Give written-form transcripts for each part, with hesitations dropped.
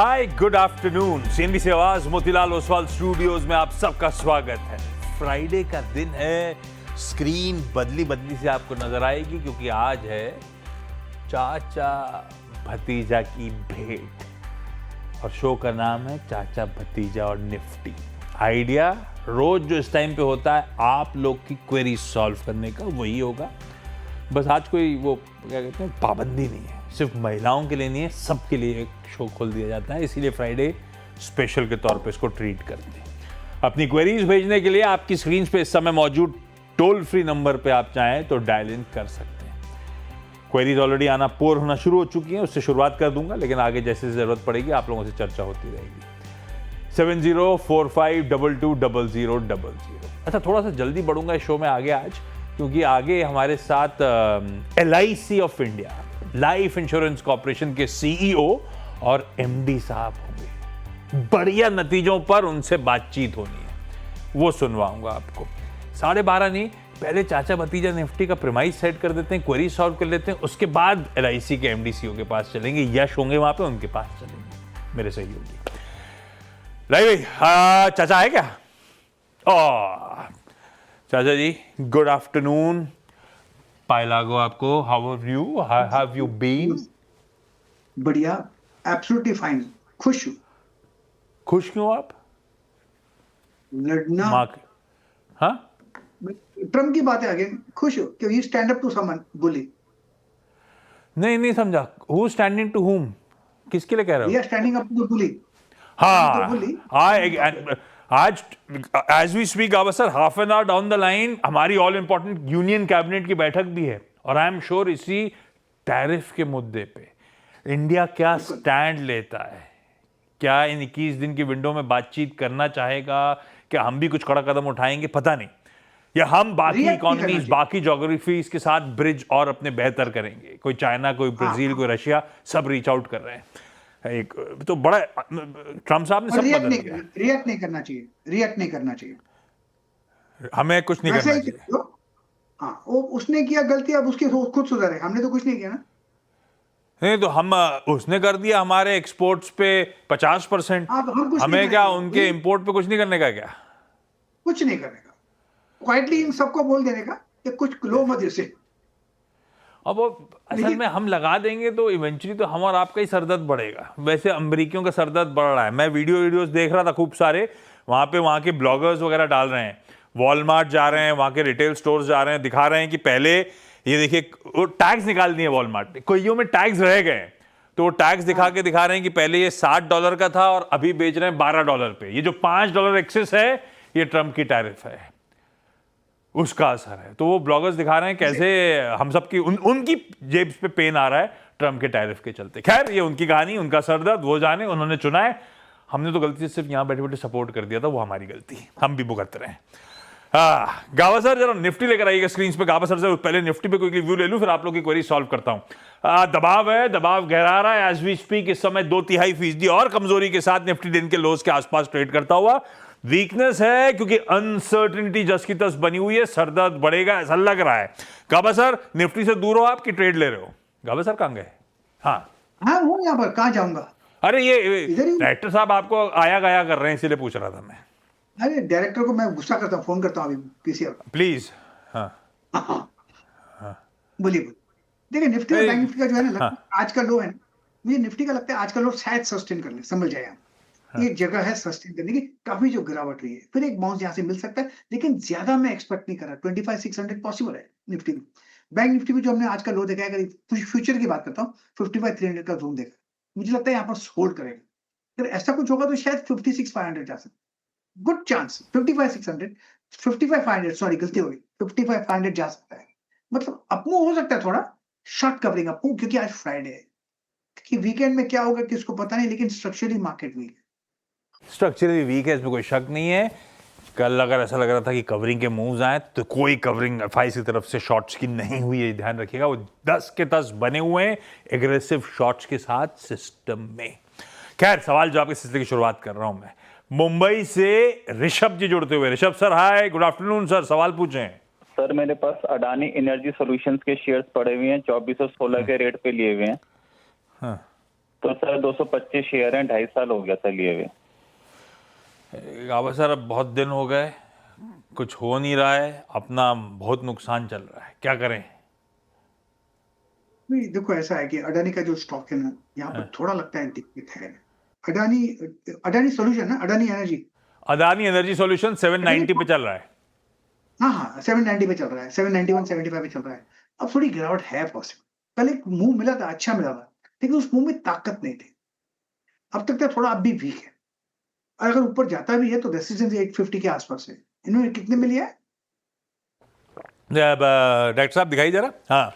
हाय good afternoon. CNB से आवाज Motilal Oswal studios में आप सबका स्वागत है। फ्राइडे का दिन है, स्क्रीन बदली बदली से आपको नजर आएगी क्योंकि आज है चाचा भतीजा की भेंट और शो का नाम है चाचा भतीजा और निफ्टी। आइडिया रोज जो इस टाइम पे होता है आप लोग की क्वेरी सॉल्व करने का, वही होगा। बस आज कोई वो क्या कहते हैं पाबंदी नहीं है, सिर्फ महिलाओं के लिए नहीं है, सबके लिए एक शो खोल दिया जाता है, इसीलिए फ्राइडे स्पेशल के तौर पे इसको ट्रीट करते हैं। अपनी क्वेरीज भेजने के लिए आपकी स्क्रीन पे इस समय मौजूद टोल फ्री नंबर पे आप चाहें तो डायल इन कर सकते हैं। क्वेरीज ऑलरेडी आना पोर होना शुरू हो चुकी हैं, उससे शुरुआत कर दूंगा, लेकिन आगे जैसे जरूरत पड़ेगी आप लोगों से चर्चा होती रहेगी। 7045220000। अच्छा, थोड़ा सा जल्दी बढ़ूंगा इस शो में आगे आज, क्योंकि आगे हमारे साथ LIC of India, life insurance corporation के CEO और MD साहब होंगे। बढ़िया नतीजों पर उनसे बातचीत होनी है, वो सुनवाऊंगा आपको। 12:30 नहीं, पहले चाचा भतीजा निफ्टी का प्रीमाइस सेट कर देते हैं, क्वेरी सॉल्व कर लेते हैं, उसके बाद LIC के MD CEO के पास चलेंगे। यश होंगे वहां पे, उनके पास चलेंगे, मेरे सहयोगी। भाई चाचा है क्या? चाचा जी गुड आफ्टरनून। पायलागो आपको, how are you, how have you been? बढ़िया, एब्सोल्युटली फाइन, खुश हूं। खुश क्यों आप? लड़ना हाँ, ट्रम्प की बात है आगे, खुश हो क्योंकि you stand up to someone bully. नहीं समझा। Who standing to whom? किसके लिए कह रहे हो? We are standing up to the bully. आज as we speak sir, half an hour down the line हमारी ऑल इंपॉर्टेंट यूनियन कैबिनेट की बैठक भी है और आई एम श्योर इसी टैरिफ के मुद्दे पे इंडिया क्या स्टैंड लेता है, क्या इन 21 दिन की विंडो में बातचीत करना चाहेगा, क्या हम भी कुछ कड़ा कदम उठाएंगे, पता नहीं, या हम बाकी इकोनॉमीज, बाकी ज्योग्राफीज के साथ ब्रिज और अपने बेहतर करेंगे। कोई चाइना, कोई ब्राजील, कोई रशिया, सब रीच आउट कर रहे हैं। एक तो बड़ा ट्रम्प साहब ने सब बदल दिया। रिएक्ट नहीं करना चाहिए, रिएक्ट नहीं करना चाहिए, हमें कुछ नहीं करना चाहिए। हाँ, वो उसने किया गलती, अब उसकी खुद सुधारे, हमने तो कुछ नहीं किया ना। नहीं तो हम, उसने कर दिया हमारे एक्सपोर्ट्स पे 50%, हमें क्या उनके इंपोर्ट पे कुछ नहीं करने का? क्या कुछ नहीं करने का, क्वाइटली इन सबको बोल देने का कि कुछ लो मत से। अब वो असल में हम लगा देंगे तो इवेंचुअली तो हम और आपका ही सरदर्द बढ़ेगा। वैसे अमेरिकियों का सरदर्द बढ़ रहा है, मैं वीडियोस देख रहा था खूब सारे, वहां के ब्लॉगर्स वगैरह डाल रहे हैं, वॉलमार्ट जा रहे हैं, वहां के रिटेल स्टोर्स जा रहे हैं, दिखा रहे हैं कि पहले ये देखिए वो टैक्स निकाल दिए वॉलमार्ट ने, कोईयों में टैक्स रह गए, तो वो टैक्स दिखा रहे हैं कि पहले ये $60 का था और अभी बेच रहे हैं $12 पे। ये जो $5 एक्सेस है ये ट्रम्प की टैरिफ है, उसका असर है। तो वो ब्लॉगर्स दिखा रहे हैं कैसे हम सबकी उनकी जेब पे पेन आ रहा है ट्रम्प के टैरिफ के चलते। खैर ये उनकी कहानी, उनका सरदर्द, वो जाने, उन्होंने चुना है। हमने तो गलती से सिर्फ यहां बैठे बैठे सपोर्ट कर दिया था, वो हमारी गलती, हम भी भुगत रहे हैं। गावा सर जरा निफ्टी लेकर आइएगा स्क्रीन पे। गावा सर से पहले निफ्टी पे कोई रिव्यू ले लूं, फिर आप लोग की क्वेरी सॉल्व करता हूं। दबाव है, दबाव गहरा रहा है एज वी स्पीक। इस समय 2/3% और कमजोरी के साथ निफ्टी दिन के लोज के आसपास ट्रेड करता हुआ। वीकनेस है क्योंकि अनसर्टेनिटी जस की तस बनी हुई है, सरदर्द बढ़ेगा ऐसा लग रहा है। गाबा सर निफ्टी से दूर हो आप कि ट्रेड ले रहे हो? गाबा सर कहां गए? हाँ हूं यहाँ पर, कहां जाऊंगा? अरे ये डायरेक्टर साहब आपको आया गया कर रहे हैं, इसीलिए पूछ रहा था मैं। अरे डायरेक्टर को मैं गुस्सा करता हूँ, फोन करता हूँ अभी पीसीआर प्लीज। बोलिए। देखिए निफ्टी और बैंक निफ्टी का जो है ना, आज का लो है, मुझे निफ्टी का लगता है आज का लो शायद सस्टेन कर ले, समझ जाए एक जगह है सस्टेन करने की, काफी जो गिरावट हुई है, फिर एक बाउंस यहां से मिल सकता है, लेकिन ज्यादा मैं एक्सपेक्ट नहीं कर रहा। 25,600 पॉसिबल है निफ्टी में। बैंक निफ्टी में जो हमने आज का लो देखा है, अगर फ्यूचर की बात करता हूँ, 55,300 का जोन देखा, मुझे लगता है यहाँ पर होल्ड करेगा। अगर ऐसा कुछ होगा तो शायद 56,500 जा सकता, गुड चांस। 55,500 सॉरी गलती हो गई, 55,500 जा सकता है। मतलब अपमूव हो सकता है, थोड़ा शॉर्ट कवरिंग अपमूव, क्योंकि आज फ्राइडे है, कि वीकेंड में क्या होगा किसको पता नहीं, लेकिन स्ट्रक्चरली मार्केट वीक है। स्ट्रक्चरली वीक है, इसमें कोई शक नहीं है। कल अगर ऐसा लग रहा था कि कवरिंग के मूव्स आए तो कोई कवरिंग FI की तरफ से शॉर्ट्स की नहीं हुई है, ध्यान रखिएगा। वो 10 के 10 बने हुए हैं एग्रेसिव शॉर्ट्स के साथ सिस्टम में। खैर सवाल जवाब के सिलसिले की शुरुआत कर रहा हूं मैं। मुंबई से ऋषभ जी जुड़ते हुए। Rishabh sir hi, good afternoon sir, सवाल पूछें। सर मेरे पास अडानी एनर्जी सॉल्यूशंस के शेयर्स पड़े हुए हैं, 2416 के रेट पे लिए हुए हैं। तो सर 225 शेयर हैं, 2.5 साल हो गया था लिए हुए। गाबा सर अब बहुत दिन हो गए, कुछ हो नहीं रहा है, अपना बहुत नुकसान चल रहा है, क्या करें? नहीं, देखो ऐसा है कि अडानी का जो स्टॉक है ना, यहाँ पर थोड़ा लगता है दिक्कत है। अडानी अडानी सोल्यूशन ना, Adani energy. Adani energy solution 790 पे चल रहा है। हाँ हाँ, 790 पे चल रहा है, 791 75 पे चल रहा है। अब थोड़ी गिरावट है पॉसिबल। कल एक मूव मिला था, अच्छा मिला था, लेकिन उस मूव में ताकत नहीं थी। अब तक तो थोड़ा अब भी वीक है। और अगर ऊपर जाता भी है तो रेसिस्टेंस 850 के आसपास है। इन्होंने कितने में लिया है? डॉक्टर साहब दिखाई जरा। हाँ,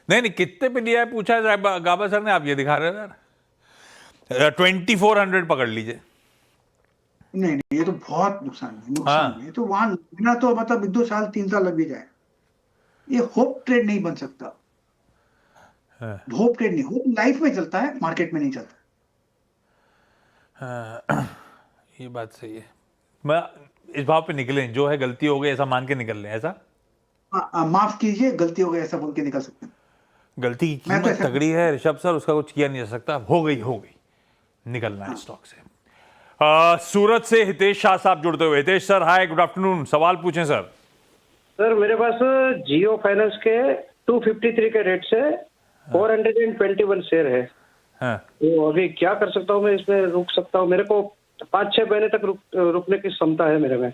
नहीं नहीं, कितने पे लिया है पूछा है गाबा सर ने, आप ये दिखा रहे हैं सर। 2400 पकड़ लीजिए। नहीं नहीं, ये तो बहुत नुकसान है, नुकसान हाँ है। ये तो वहां लगना तो मतलब 2 साल 3 साल लग भी जाए। ये होप ट्रेड नहीं बन सकता। हाँ, होप ट्रेड नहीं, होप लाइफ में चलता है, मार्केट में नहीं चलता। हाँ, ये बात सही है। मैं इस भाव पे निकले, जो है गलती हो गई ऐसा मान के निकल लें, ऐसा। माफ कीजिए, गलती हो गई ऐसा बोल के निकल सकते हैं। गलती की मैं तो कीमत ऐसा तगड़ी है ऋषभ सर, उसका कुछ किया नहीं जा सकता, हो गई निकलना है स्टॉक से। सूरत से हितेश शाह साहब जुड़ते हुए। Hitesh sir hi, good afternoon, सवाल पूछें सर। सर मेरे पास जियो फाइनेंस के 253 के रेट से 421 शेयर है। हाँ, तो अभी क्या कर सकता हूँ मैं इसमें? रुक सकता हूँ? मेरे को 5-6 महीने तक रुकने की क्षमता है मेरे में।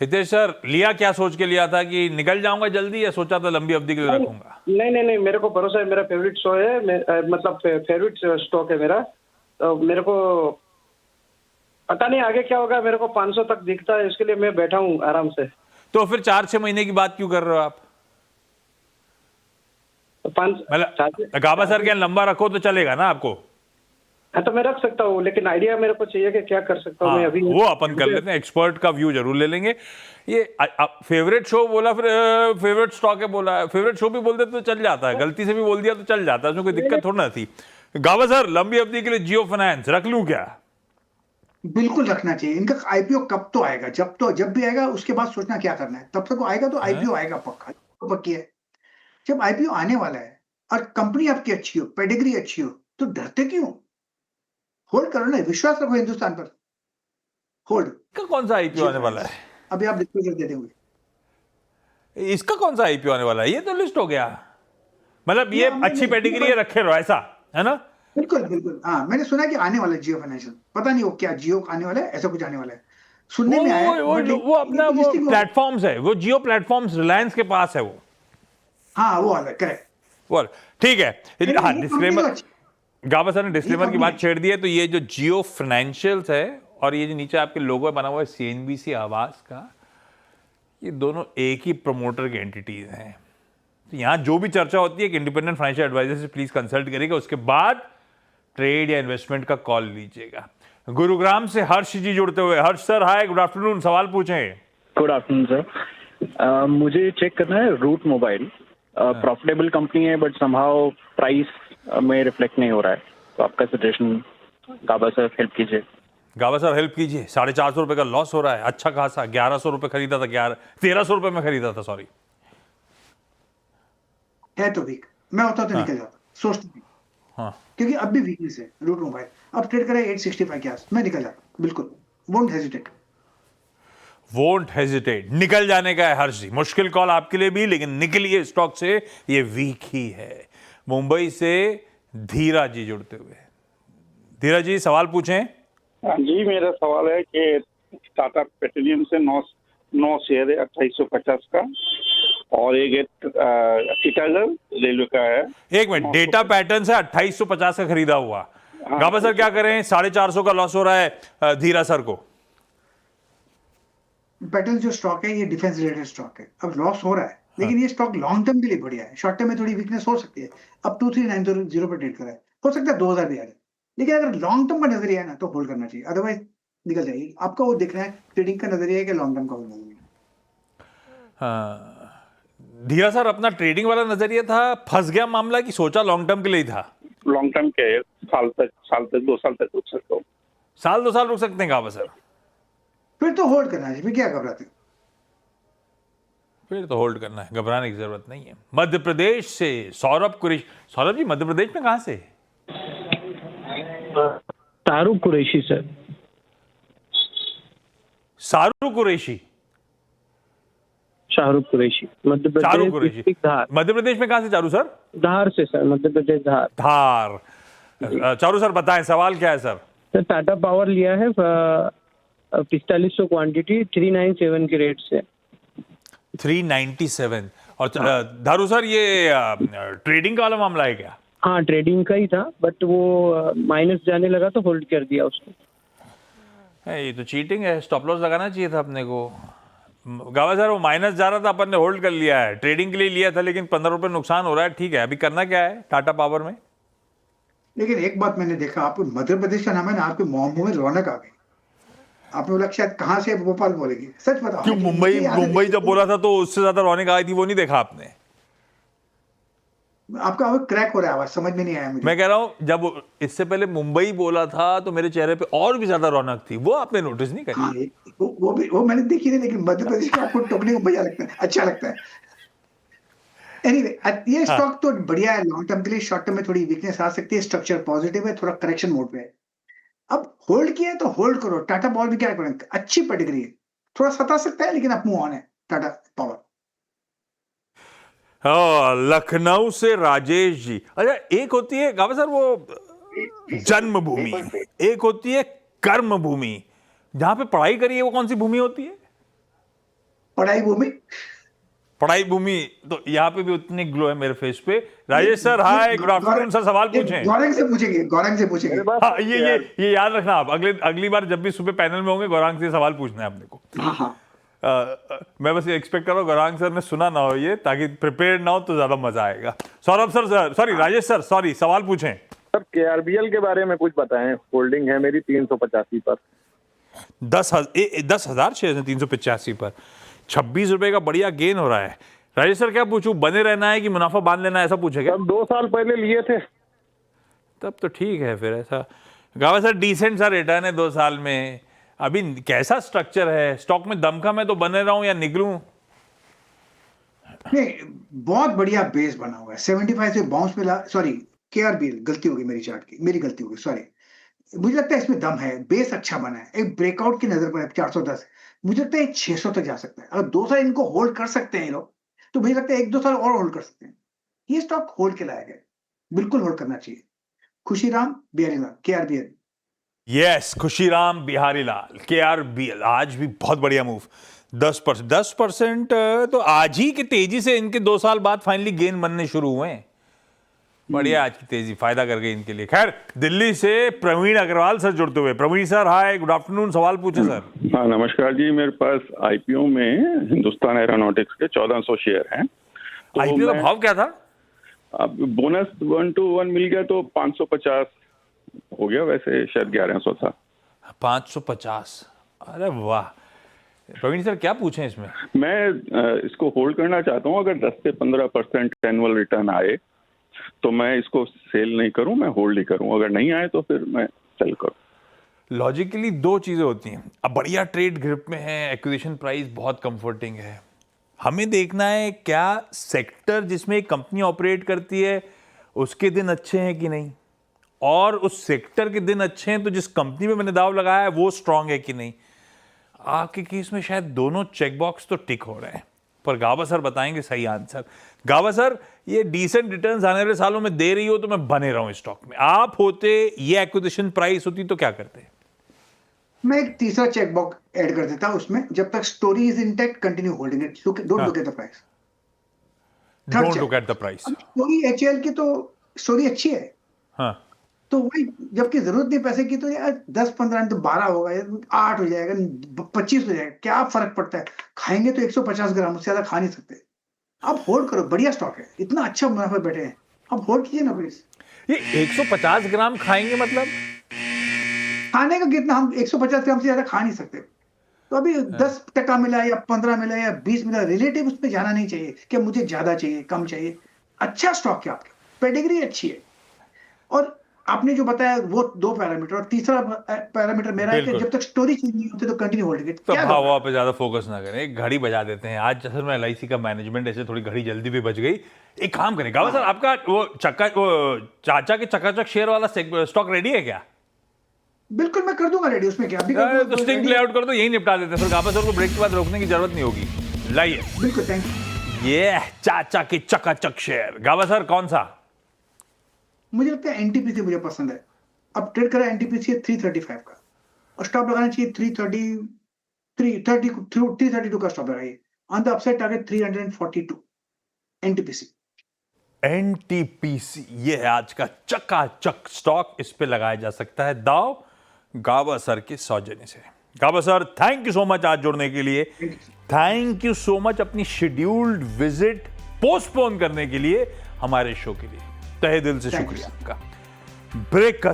हितेश सर लिया क्या सोच के लिया था कि निकल जाऊंगा जल्दी, या सोचा था लंबी अवधि के लिए रखूंगा? नहीं, मेरे को भरोसा है, मेरा फेवरेट शो है, मतलब फेवरेट स्टॉक है मेरा। तो मेरे को पता नहीं आगे क्या होगा, मेरे को 500 तक दिखता है, इसके लिए मैं बैठा हूँ आराम से। तो फिर 4-6 महीने की बात क्यों कर रहे हो आप? तो 5 मतलब गाबा सर के लंबा रखो तो चलेगा ना आपको? हाँ, तो मैं रख सकता हूँ, लेकिन आइडिया मेरे को चाहिए कि क्या कर सकता हूँ हाँ, मैं अभी। वो अपन कर लेते हैं, एक्सपर्ट का व्यू जरूर ले लेंगे। ये फेवरेट शो बोला, फिर फेवरेट स्टॉक है बोला, फेवरेट शो भी बोल देते तो चल जाता है, गलती से भी बोल दिया तो चल जाता है, उसमें कोई दिक्कत थोड़ी ना थी। गाबा सर लंबी अवधि के लिए जियो फाइनेंस रख लूं क्या? बिल्कुल रखना चाहिए। इनका आईपीओ कब तो आएगा, जब भी आएगा उसके बाद सोचना क्या करना है। तब तक वो आएगा तो आईपीओ आएगा पक्का, तो पक्की है। जब आईपीओ आने वाला है और कंपनी आपकी अच्छी हो, पेडिग्री अच्छी हो, तो डरते क्यों? होल्ड करो ना, विश्वास रखो हिंदुस्तान पर। होल्ड। इसका कौन सा आईपीओ आने वाला है? अभी आप डिस्क्लोजर दे देंगे। इसका कौन सा आईपीओ आने वाला है? ये तो लिस्ट हो गया, मतलब ये अच्छी पेडिग्री है, रखे रहो, ऐसा है ना? बिल्कुल बिल्कुल, हाँ मैंने सुना कि आने वाला है जियो फाइनेंशियल, पता नहीं वो क्या जियो आने वाला है, ऐसा कुछ आने वाला है, सुनने में आया है। वो अपना वो प्लेटफॉर्म्स है, वो जियो प्लेटफॉर्म्स रिलायंस के पास है वो। हाँ वो वाला, करेक्ट। वो ठीक है। हाँ, ये डिस्क्लेमर, कंपनी तो गाबा सर ने डिस्क्लेमर की कंपनी बात है। छेड़ दी है। तो ये जो जियो फाइनेंशियल्स है और ये जो नीचे आपके लोगो बना हुआ है सीएनबीसी आवास का, ये दोनों एक ही प्रमोटर की एंटिटीज हैं। तो यहाँ जो भी चर्चा होती है, एक इंडिपेंडेंट फाइनेंशियल एडवाइजर से प्लीज कंसल्ट करिएगा, उसके बाद ट्रेड या इन्वेस्टमेंट का कॉल लीजिएगा। गुरुग्राम से हर्ष जी जुड़ते हुए। हर्ष सर हाय, गुड आफ्टरनून, सवाल पूछें। Good afternoon sir. मुझे चेक करना है रूट मोबाइल, प्रॉफिटेबल कंपनी है बट समहाउ प्राइस में रिफ्लेक्ट नहीं हो रहा है, तो आपका सजेशन गाबा सर हेल्प कीजिए। गाबा सर हेल्प कीजिए। 450 रुपए का लॉस हो रहा है, अच्छा खासा। 1100 रुपए खरीदा था, 1300 रुपए में खरीदा था, सॉरी। है तो वीक, मैं होता तो निकल जाता, सोचती थी, हाँ, क्योंकि अब भी वीकनेस है रूट मोबाइल। अब ट्रेड करे 865 के आस, मैं निकल जाता बिल्कुल, वोंट हेजिटेट। वोंट हेजिटेट, निकल जाने का है हर्ष जी। मुश्किल कॉल आपके लिए भी, लेकिन निकलिए स्टॉक से, ये वीक ही है। मुंबई से धीरा जी जुड़ते हुए। धीरा जी सवाल पूछें। हाँ जी, मेरा सवाल है कि टाटा पेट्रोलियम से 9 शेयर है 2850 का, और एक टिटागढ़ रेलवे का है। एक मिनट, डेटा पैटर्न से 2850 का खरीदा हुआ। हाँ। गाबा सर क्या करें? 450 का लॉस हो रहा है धीरा सर को। पैटर्न जो स्टॉक है ये डिफेंस रिलेटेड स्टॉक है, अब लॉस हो रहा है, लेकिन ये स्टॉक लॉन्ग टर्म के लिए बढ़िया है। शॉर्ट टर्म में थोड़ी वीकनेस हो सकती है। अब 2390 पर ट्रेड करा है, हो सकता है 2000 भी आ जाए, लेकिन अगर लॉन्ग टर्म का नजरिया है ना तो होल्ड करना चाहिए, अदरवाइज निकल जाएगी। आपका वो दिख रहा है ट्रेडिंग का नजरिया है कि लॉन्ग टर्म का नजरिया? हाँ, धीरा सर अपना ट्रेडिंग वाला नजरिया था, फंस गया मामला, कि सोचा लॉन्ग टर्म के लिए ही था? लॉन्ग टर्म के है, साल तक 2 साल तक रुक सकता हूँ। साल 2 साल रुक सकते हैं गाबा सर? फिर तो होल्ड करना चाहिए, फिर क्या घबराते? फिर तो होल्ड करना है, घबराने की जरूरत नहीं है। मध्य प्रदेश से सौरभ कुरेश। सौरभ जी मध्य प्रदेश में कहां से? शाहरुख कुरैशी सर। शाहरुख कुरैशी। शाहरुख कुरैशी, मध्य शाहरुख प्रदेश, कुरैशी, डिस्ट्रिक्ट धार। मध्य प्रदेश में कहाँ से चारू सर? धार से सर, मध्य प्रदेश धार। धार। चारू सर बताएं सवाल क्या है सर? सर टाटा पावर लिया है 4500 क्वांटिटी 397 के रेट से। 397। और धारू सर ये ट्रेडिंग का वाला मामला है क्या? हाँ ट्रेडिंग का ही था, बट वो माइनस जाने लगा तो होल्ड कर दिया उसको। ये तो चीटिंग है, स्टॉप लॉस लगाना चाहिए था अपने को। गावा सर वो माइनस जा रहा था, अपन ने होल्ड कर लिया है, ट्रेडिंग के लिए लिया था, लेकिन 15 रुपए नुकसान हो रहा है। ठीक है, अभी करना क्या है टाटा पावर में? लेकिन एक बात मैंने देखा, आपको मध्य प्रदेश का नाम है ना, आपके मुंह में रौनक आ गई। आपने बोला शायद कहाँ से भोपाल बोलेगी, सच बताओ। क्यों? मुंबई जब बोला था तो उससे ज्यादा रौनक आई थी, वो नहीं देखा आपने? आपका आवाज क्रैक हो रहा है, आवाज समझ में नहीं आया मुझे। मैं कह रहा हूं जब इससे पहले मुंबई बोला था तो मेरे चेहरे पे और भी ज्यादा रौनक थी, वो आपने नोटिस नहीं करी? हाँ वो मैंने देखी नहीं, लेकिन मध्य प्रदेश में आपको टोकने को बढ़िया लगता है, अच्छा लगता है। एनीवे ये स्टॉक तो बढ़िया है लॉन्ग टर्म के लिए। शॉर्ट टर्म में थोड़ी वीकनेस आ सकती है, स्ट्रक्चर पॉजिटिव है, थोड़ा करेक्शन मोड पे है। अब होल्ड किया है तो होल्ड करो। टाटा पावर भी क्या करें, अच्छी पेडिग्री है, थोड़ा सता सकता है, लेकिन अब मूव ऑन है टाटा पावर। लखनऊ से राजेश जी। अच्छा, एक होती है गावा सर वो जन्मभूमि, एक होती है कर्म भूमि। जहां पे पढ़ाई करी है वो कौन सी भूमि होती है? पढ़ाई भूमि। पढ़ाई भूमि। तो यहाँ पे भी उतनी ग्लो है मेरे फेस पे। Rajesh sir hi, good afternoon sir, सवाल पूछें। गौरंग से पूछेंगे। हाँ, ये याद रखना आप, अगली बार जब भी सुबह पैनल में होंगे गौरांग से सवाल पूछना है अपने को। हाँ। मैं बस ये एक्सपेक्ट कर रहा हूँ गौरांग सर ने सुना ना हो ये, ताकि प्रिपेयर्ड ना हो तो ज्यादा मजा आएगा। Saurabh sir, sorry Rajesh sir, sorry, सवाल पूछें। सर KRBL के बारे में कुछ बताएं। होल्डिंग है मेरी 385 पर। 10,000 शेयर है 385 पर, 26 रुपए का बढ़िया गेन हो रहा है। राजेश सर क्या पूछूं, बने रहना है कि मुनाफा बांध लेना है, ऐसा पूछेगा? तब 2 साल पहले लिए थे। तब तो ठीक है फिर। ऐसा गावा सर डिसेंट सा रिटर्न है 2 साल में। अभी कैसा स्ट्रक्चर है स्टॉक में? दमखम है तो बने रहूं या निकलूं? नहीं, बहुत बढ़िया बेस बना हुआ है। 75 से बाउंस मिला। सॉरी KRBL, गलती हो गई मेरी चार्ट की, मेरी गलती हो गई, सॉरी। मुझे लगता है इसमें दम है, बेस अच्छा बना है, एक ब्रेकआउट की नजर पर है 410। मुझे लगता है 600 तक जा सकता है। अगर 2 साल इनको होल्ड कर सकते हैं ये लोग, तो मुझे लगता है 1-2 साल और होल्ड कर सकते हैं। ये स्टॉक होल्ड के लायक है, बिल्कुल होल्ड करना चाहिए। खुशीराम बिहारीलाल, KRBL। यस, खुशीराम बिहारी लाल, KRBL आज भी बहुत बढ़िया मूव, 10%। तो आज ही की तेजी से इनके 2 साल बाद फाइनली गेन बनने शुरू हुए हैं। बढ़िया, आज की तेजी फायदा कर गई इनके लिए। खैर, दिल्ली से प्रवीण अग्रवाल सर जुड़ते हुए। Praveen sir hi, good afternoon, सवाल पूछे सर। हाँ नमस्कार जी, मेरे पास IPO में हिंदुस्तान एरोनॉटिक्स के 1400 शेयर हैं। तो IPO का भाव क्या था? अब बोनस 1 to 1 मिल गया तो 550 हो गया, वैसे शायद 1100 था। 550। अरे वाह। प्रवीण सर क्या पूछें इसमें? मैं इसको होल्ड करना चाहता हूँ। अगर 10 से 15% एनुअल रिटर्न आए तो मैं इसको सेल नहीं करूं, मैं होल्ड ही करूं। अगर नहीं आए तो फिर मैं सेल करूं। लॉजिकली 2 चीजें होती हैं। अब बढ़िया ट्रेड ग्रिप में है, एक्विजिशन प्राइस बहुत कंफर्टिंग है। हमें देखना है क्या सेक्टर जिसमें एक कंपनी ऑपरेट करती है उसके दिन अच्छे हैं कि नहीं, और उस सेक्टर के दिन अच्छे हैं तो जिस कंपनी में मैंने दाव लगाया है वो स्ट्रांग है कि नहीं। आपके केस में शायद दोनों चेकबॉक्स तो टिक हो रहे हैं, पर गावा सर बताएंगे सही आंसर। गावा सर, ये डिसेंट रिटर्न्स आने वाले सालों में दे रही हो तो मैं बने रहूं स्टॉक में। आप होते, ये एक्विजिशन प्राइस होती तो क्या करते? मैं एक तीसरा चेकबॉक्स ऐड कर देता उसमें, जब तक story is intact continue holding it, don't look at the price. Don't look at the price. Story HL की तो स्टोरी अच्छी है, हाँ, तो वही, जबकि जरूरत नहीं पैसे की, तो यार 10-15 नहीं तो 12 होगा, 8 हो जाएगा, 25 हो जाएगा, क्या फर्क पड़ता है। खाएंगे तो 150 ग्राम, उससे ज्यादा खा नहीं सकते। आप होल्ड करो, बढ़िया स्टॉक है, इतना अच्छा मुनाफा बैठे हैं, आप होल्ड कीजिए ना प्लीज। ये 150 ग्राम खाएंगे मतलब? खाने का कितना, हम 150 ग्राम से ज्यादा खा नहीं सकते। तो अभी 10% मिला या 15 मिला या 20 मिला, रिलेटिव उस पर जाना नहीं चाहिए कि मुझे ज्यादा चाहिए कम चाहिए। अच्छा स्टॉक है आपका, पेडिग्री अच्छी है, और आपने जो बताया वो 2 पैरामीटर, और तीसरा पैरामीटर मेरा है कि जब तक स्टोरी चेंज नहीं होती तो कंटिन्यू होल्ड इट। तो भाव पे ज्यादा फोकस ना करें, एक घड़ी बजा देते हैं। आज असल में LIC का मैनेजमेंट ऐसे थोड़ी घड़ी जल्दी भी बज गई। एक काम करें गावा सर, आपका वो चाचा के चकाचक शेयर वाला स्टॉक रेडी है क्या? बिल्कुल मैं कर दूंगा रेडी, उसमें क्या अभी कर अरे, दूंगा, तो स्टिंग प्ले आउट कर दो, यही निपटा देते हैं, फिर गाबा सर को ब्रेक के बाद रोकने की जरूरत नहीं होगी। लाइए बिल्कुल, थैंक यू। ये चाचा की चकाचक शेयर। गाबा सर कौन सा? मुझे लगता है एनटीपीसी मुझे पसंद है। अब ट्रेड करा एनटीपीसी 335 का, और स्टॉप लगाना चाहिए 332 का स्टॉप लगाइए। On the upside target 342 NTPC. NTPC ये है आज का चकाचक स्टॉक, इस पे लगाया जा सकता है दाव गाबा सर के सौजन्य से। Gaba sir thank you so much आज जुड़ने के लिए, थैंक यू सो मच अपनी शेड्यूल्ड विजिट पोस्टपोन करने के लिए हमारे शो के लिए, तहे दिल से शुक्रिया आपका। ब्रेक का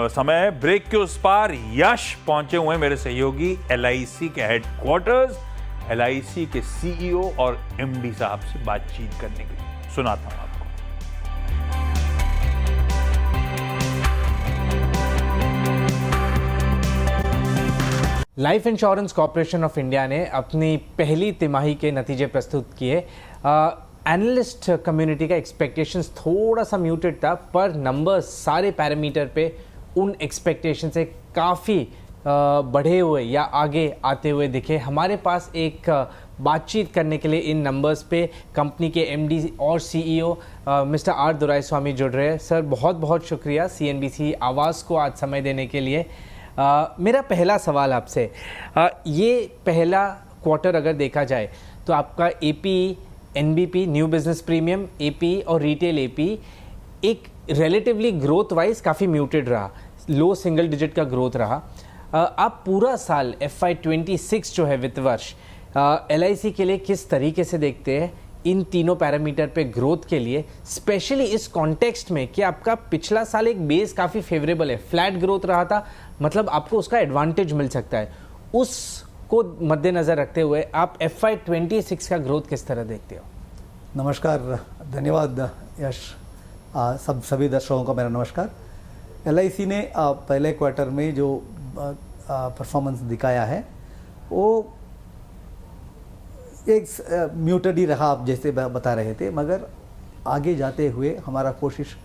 समय है, ब्रेक के उस पार यश पहुंचे हुए मेरे सहयोगी एलआईसी के हेडक्वार्टर्स, एलआईसी के सीईओ और एमडी साहब से बातचीत करने के लिए। सुनाता हूं आपको। Life insurance corporation of India ने अपनी पहली तिमाही के नतीजे प्रस्तुत किए। एनालिस्ट कम्युनिटी का एक्सपेक्टेशंस थोड़ा सा म्यूटेड था, पर नंबर्स सारे पैरामीटर पे उन एक्सपेक्टेशन से काफ़ी बढ़े हुए या आगे आते हुए दिखे। हमारे पास एक बातचीत करने के लिए इन नंबर्स पे कंपनी के एमडी और सीईओ मिस्टर आर दुराईस्वामी जुड़ रहे हैं। सर बहुत बहुत शुक्रिया सीएनबीसी आवाज़ को आज समय देने के लिए। मेरा पहला सवाल आपसे, ये पहला क्वार्टर अगर देखा जाए तो आपका AP, NBP, new business premium, AP और रिटेल एपी एक रिलेटिवली ग्रोथ वाइज काफ़ी म्यूटेड रहा, लो सिंगल डिजिट का ग्रोथ रहा। आप पूरा साल FY26 जो है वित्त वर्ष एलआईसी के लिए किस तरीके से देखते हैं इन तीनों पैरामीटर पे ग्रोथ के लिए, स्पेशली इस कॉन्टेक्स्ट में कि आपका पिछला साल एक बेस काफ़ी फेवरेबल है, फ्लैट ग्रोथ रहा था, मतलब आपको उसका एडवांटेज मिल सकता है, उसको मद्देनज़र रखते हुए आप FY26 का ग्रोथ किस तरह देखते हो? नमस्कार, धन्यवाद यश। सभी दर्शकों को मेरा नमस्कार। एलआईसी ने पहले क्वार्टर में जो परफॉर्मेंस दिखाया है वो एक म्यूटेड ही रहा, आप जैसे बता रहे थे, मगर आगे जाते हुए हमारा कोशिश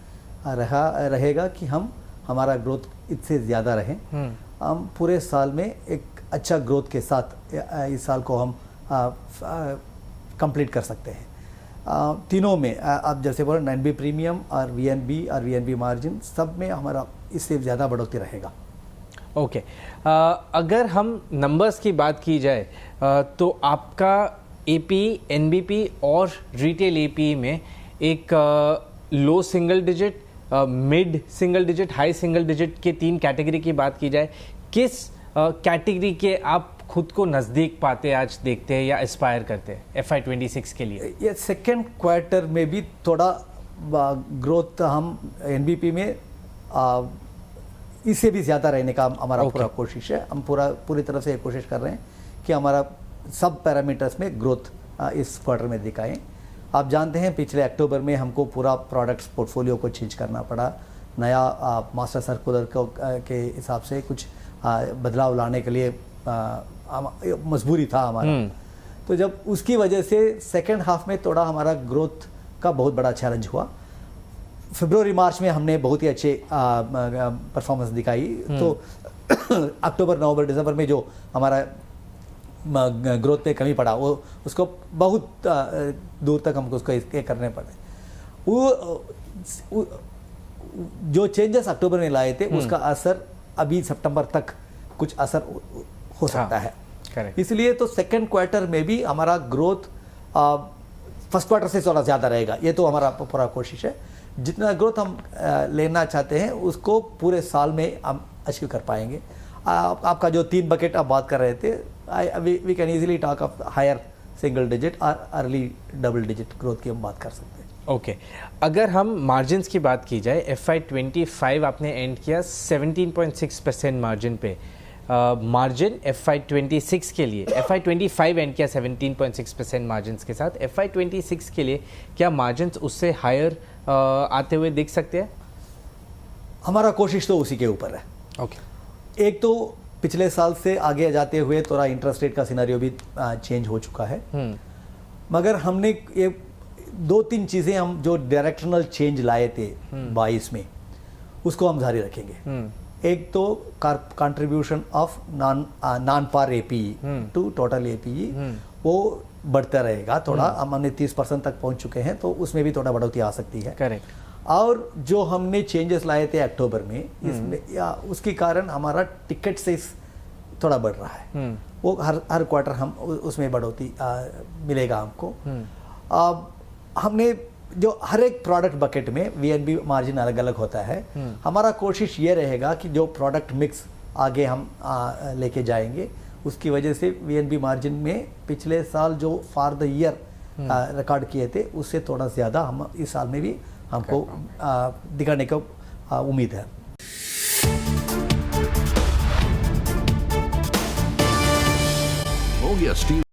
रहेगा कि हमारा ग्रोथ इससे ज़्यादा रहे। हम पूरे साल में एक अच्छा ग्रोथ के साथ इस साल को हम कंप्लीट कर सकते हैं। तीनों में आप जैसे बोले एनबी प्रीमियम और वीएनबी मार्जिन सब में हमारा इससे ज़्यादा बढ़ोतरी रहेगा। ओके, अगर हम नंबर्स की बात की जाए तो आपका एपी, एनबीपी और रिटेल एपी में एक low single digit, mid single digit, high single digit के तीन कैटेगरी की बात की जाए, किस कैटेगरी के आप खुद को नज़दीक पाते आज देखते हैं या एस्पायर करते हैं FY26 के लिए? ये सेकेंड क्वार्टर में भी थोड़ा ग्रोथ हम एनबीपी में इससे भी ज़्यादा रहने का हमारा पूरा कोशिश है। हम पूरी तरफ से कोशिश कर रहे हैं कि हमारा सब पैरामीटर्स में ग्रोथ इस क्वार्टर में दिखाएं। आप जानते हैं पिछले अक्टूबर में हमको पूरा प्रोडक्ट्स पोर्टफोलियो को चेंज करना पड़ा, नया मास्टर सर्कुलर के हिसाब से कुछ बदलाव लाने के लिए मजबूरी था हमारा। तो जब उसकी वजह से सेकेंड हाफ में थोड़ा हमारा ग्रोथ का बहुत बड़ा चैलेंज हुआ। फरवरी मार्च में हमने बहुत ही अच्छे परफॉर्मेंस दिखाई, तो अक्टूबर नवंबर दिसंबर में जो हमारा ग्रोथ पे कमी पड़ा वो उसको बहुत दूर तक हमको उसको इसके करने पड़े। वो जो चेंजेस अक्टूबर में लाए थे उसका असर अभी सितंबर तक कुछ असर हो सकता है। इसलिए तो सेकेंड क्वार्टर में भी हमारा ग्रोथ फर्स्ट क्वार्टर से थोड़ा ज़्यादा रहेगा, ये तो हमारा पूरा कोशिश है। जितना ग्रोथ हम लेना चाहते हैं उसको पूरे साल में हम अचीव कर पाएंगे। आपका जो 3 बकेट आप बात कर रहे थे, we can easily talk of higher single digit और अर्ली डबल डिजिट ग्रोथ की हम बात कर सकते हैं। ओके, अगर हम मार्जिन्स की बात की जाए, FY25 आपने एंड किया 17.6% मार्जिन पे। मार्जिन FY26 के लिए, FY25 एंड किया 17.6% मार्जिन्स के साथ, FY26 के लिए क्या मार्जिन्स उससे हायर आते हुए दिख सकते हैं? हमारा कोशिश तो उसी के ऊपर है। ओके, एक तो पिछले साल से आगे जाते हुए थोड़ा इंटरेस्ट रेट का सिनेरियो भी चेंज हो चुका है, मगर हमने ये 2-3 चीज़ें हम जो डायरेक्शनल चेंज लाए थे 22 में उसको हम जारी रखेंगे। एक तो contribution of non par APE to total APE वो बढ़ता रहेगा थोड़ा। हमने 30% तक पहुंच चुके हैं, तो उसमें भी थोड़ा बढ़ोतरी आ सकती है। करेक्ट। और जो हमने चेंजेस लाए थे अक्टूबर में, इसमें या उसके कारण हमारा टिकट साइज थोड़ा बढ़ रहा है। वो हर क्वार्टर हम उसमें बढ़ोतरी मिलेगा हमको। अब हमने जो हर एक प्रोडक्ट बकेट में वीएनबी मार्जिन अलग अलग होता है। हमारा कोशिश ये रहेगा कि जो प्रोडक्ट मिक्स आगे हम लेके जाएंगे, उसकी वजह से वीएनबी मार्जिन में पिछले साल जो फॉर द ईयर रिकॉर्ड किए थे उससे थोड़ा ज़्यादा हम इस साल में भी हमको दिखाने का उम्मीद है। Oh yes, Steve.